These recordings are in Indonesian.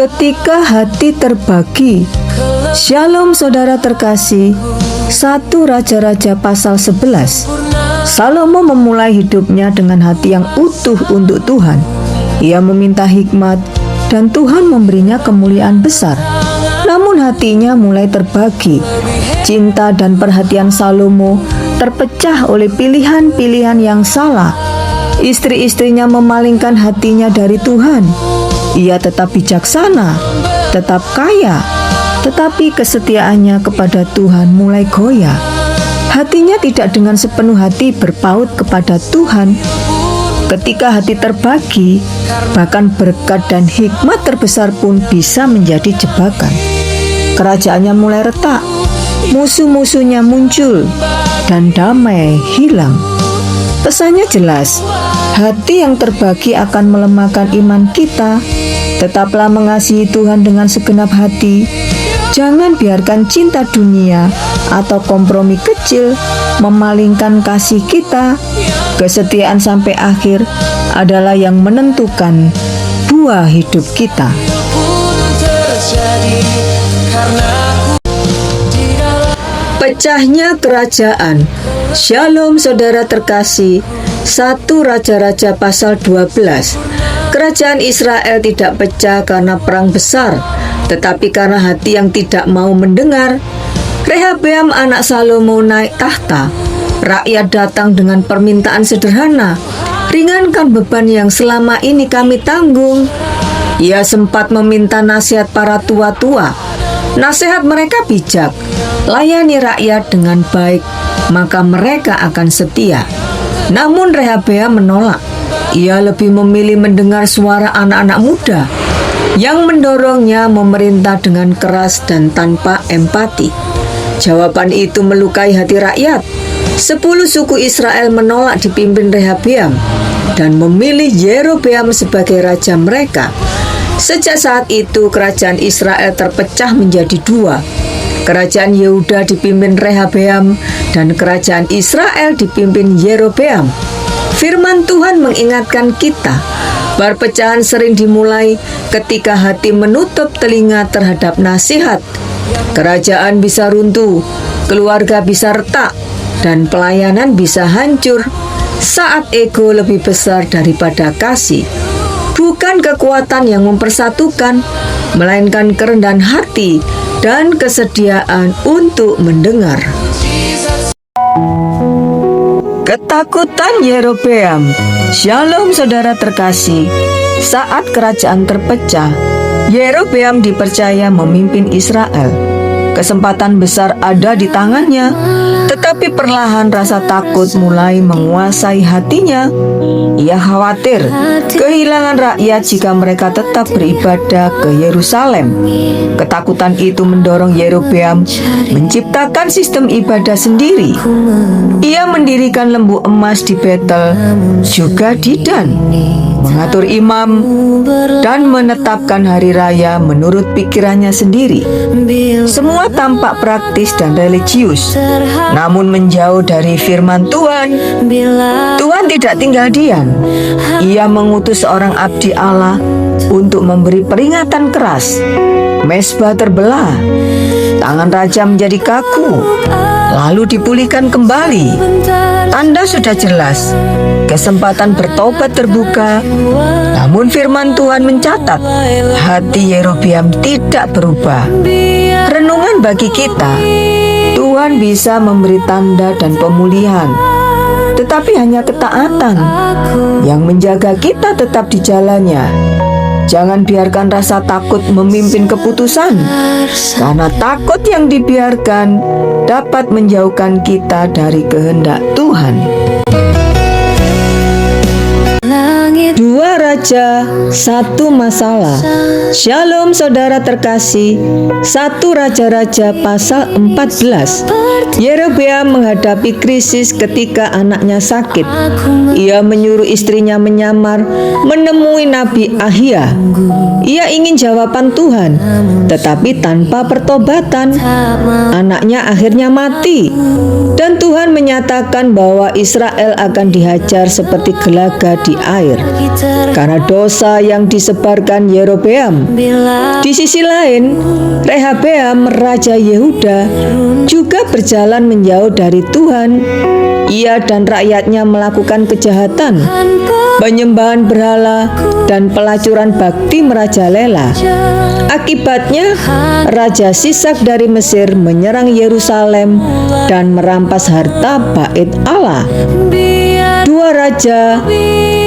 Ketika hati terbagi. Shalom saudara terkasih. 1 Raja-Raja pasal 11. Salomo memulai hidupnya dengan hati yang utuh untuk Tuhan. Ia meminta hikmat dan Tuhan memberinya kemuliaan besar. Namun hatinya mulai terbagi. Cinta dan perhatian Salomo terpecah oleh pilihan-pilihan yang salah. Istri-istrinya memalingkan hatinya dari Tuhan. Ia tetap bijaksana, tetap kaya, tetapi kesetiaannya kepada Tuhan mulai goyah. Hatinya tidak dengan sepenuh hati berpaut kepada Tuhan. Ketika hati terbagi, bahkan berkat dan hikmat terbesar pun bisa menjadi jebakan. Kerajaannya mulai retak, musuh-musuhnya muncul, dan damai hilang. Pesannya jelas, hati yang terbagi akan melemahkan iman kita. Tetaplah mengasihi Tuhan dengan segenap hati. Jangan biarkan cinta dunia atau kompromi kecil memalingkan kasih kita. Kesetiaan sampai akhir adalah yang menentukan buah hidup kita. Pecahnya kerajaan. Shalom saudara terkasih. 1 Raja-Raja pasal 12. Kerajaan Israel tidak pecah karena perang besar, tetapi karena hati yang tidak mau mendengar. Rehabeam anak Salomo naik tahta. Rakyat datang dengan permintaan sederhana, ringankan beban yang selama ini kami tanggung. Ia sempat meminta nasihat para tua-tua. Nasihat mereka bijak, layani rakyat dengan baik, maka mereka akan setia. Namun Rehabeam menolak. Ia lebih memilih mendengar suara anak-anak muda yang mendorongnya memerintah dengan keras dan tanpa empati. Jawaban itu melukai hati rakyat. 10 suku Israel menolak dipimpin Rehabeam dan memilih Yerobeam sebagai raja mereka. Sejak saat itu kerajaan Israel terpecah menjadi dua. Kerajaan Yehuda dipimpin Rehabeam dan kerajaan Israel dipimpin Yerobeam. Firman Tuhan mengingatkan kita, perpecahan sering dimulai ketika hati menutup telinga terhadap nasihat. Kerajaan bisa runtuh, keluarga bisa retak, dan pelayanan bisa hancur saat ego lebih besar daripada kasih. Bukan kekuatan yang mempersatukan, melainkan kerendahan hati dan kesediaan untuk mendengar. Ketakutan Yerobeam. Shalom saudara terkasih. Saat kerajaan terpecah, Yerobeam dipercaya memimpin Israel. Kesempatan besar ada di tangannya, tetapi perlahan rasa takut mulai menguasai hatinya. Ia khawatir kehilangan rakyat jika mereka tetap beribadah ke Yerusalem. Ketakutan itu mendorong Yerobeam menciptakan sistem ibadah sendiri. Ia mendirikan lembu emas di Betel, juga di Dan, mengatur imam, dan menetapkan hari raya menurut pikirannya sendiri. Semua tampak praktis dan religius, namun menjauh dari firman Tuhan. Tuhan tidak tinggal diam. Ia mengutus seorang abdi Allah untuk memberi peringatan keras. Mezbah terbelah, tangan raja menjadi kaku, lalu dipulihkan kembali. Tanda sudah jelas, kesempatan bertobat terbuka. Namun firman Tuhan mencatat, hati Yerobeam tidak berubah. Renungan bagi kita, Tuhan bisa memberi tanda dan pemulihan, tetapi hanya ketaatan yang menjaga kita tetap di jalannya. Jangan biarkan rasa takut memimpin keputusan, karena takut yang dibiarkan dapat menjauhkan kita dari kehendak Tuhan. 2 Raja, 1 masalah. Shalom saudara terkasih. 1 Raja-Raja pasal 14. Yerobeam menghadapi krisis ketika anaknya sakit. Ia menyuruh istrinya menyamar menemui Nabi Ahia. Ia ingin jawaban Tuhan, tetapi tanpa pertobatan. Anaknya akhirnya mati, dan Tuhan menyatakan bahwa Israel akan dihajar seperti gelaga di air. karena dosa yang disebarkan Yerobeam. Di sisi lain, Rehabeam, raja Yehuda, juga berjalan menjauh dari Tuhan. Ia dan rakyatnya melakukan kejahatan, penyembahan berhala, dan pelacuran bakti merajalela. Akibatnya, Raja Sisak dari Mesir menyerang Yerusalem dan merampas harta bait Allah. Dua raja,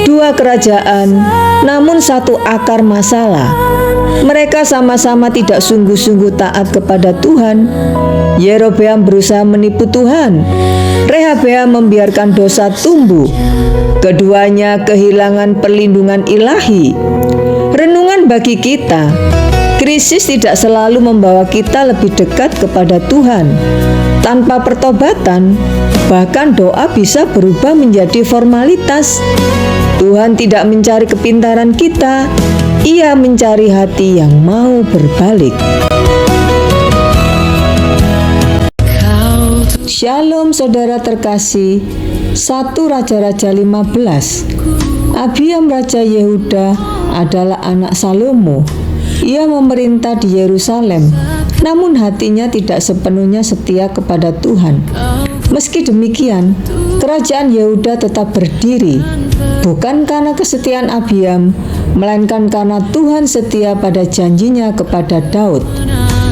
dua kerajaan, namun satu akar masalah. Mereka sama-sama tidak sungguh-sungguh taat kepada Tuhan. Yerobeam berusaha menipu Tuhan. Rehabeam membiarkan dosa tumbuh. Keduanya kehilangan perlindungan ilahi. Renungan bagi kita, krisis tidak selalu membawa kita lebih dekat kepada Tuhan. Tanpa pertobatan, bahkan doa bisa berubah menjadi formalitas. Tuhan tidak mencari kepintaran kita, Ia mencari hati yang mau berbalik. Shalom saudara terkasih. 1 Raja-Raja 15. Abiam Raja Yehuda adalah anak Salomo. Ia memerintah di Yerusalem, namun hatinya tidak sepenuhnya setia kepada Tuhan. Meski demikian, kerajaan Yehuda tetap berdiri, bukan karena kesetiaan Abiam, melainkan karena Tuhan setia pada janjinya kepada Daud.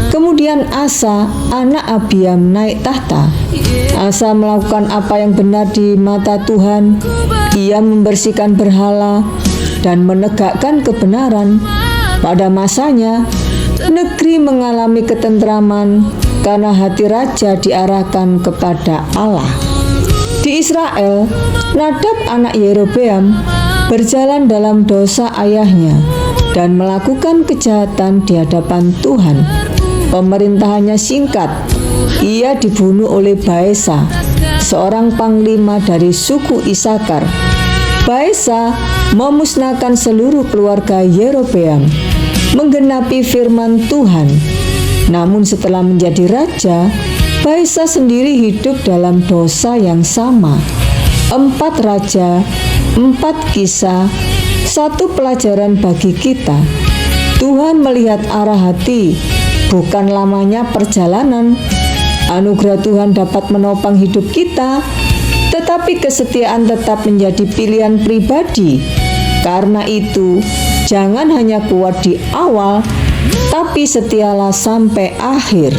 Kemudian Asa, anak Abiam, naik tahta. Asa melakukan apa yang benar di mata Tuhan. Ia membersihkan berhala dan menegakkan kebenaran. Pada masanya, negeri mengalami ketentraman karena hati raja diarahkan kepada Allah. Di Israel, Nadab anak Yerobeam berjalan dalam dosa ayahnya dan melakukan kejahatan di hadapan Tuhan. Pemerintahannya singkat. Ia dibunuh oleh Baesa, seorang panglima dari suku Isakar. Baesa memusnahkan seluruh keluarga Yerobeam, menggenapi firman Tuhan. Namun setelah menjadi raja, Baesa sendiri hidup dalam dosa yang sama. 4 Raja, 4 Kisah, 1 pelajaran bagi kita. Tuhan melihat arah hati, bukan lamanya perjalanan. Anugerah Tuhan dapat menopang hidup kita, tetapi kesetiaan tetap menjadi pilihan pribadi. Karena itu, jangan hanya kuat di awal, tapi setialah sampai akhir.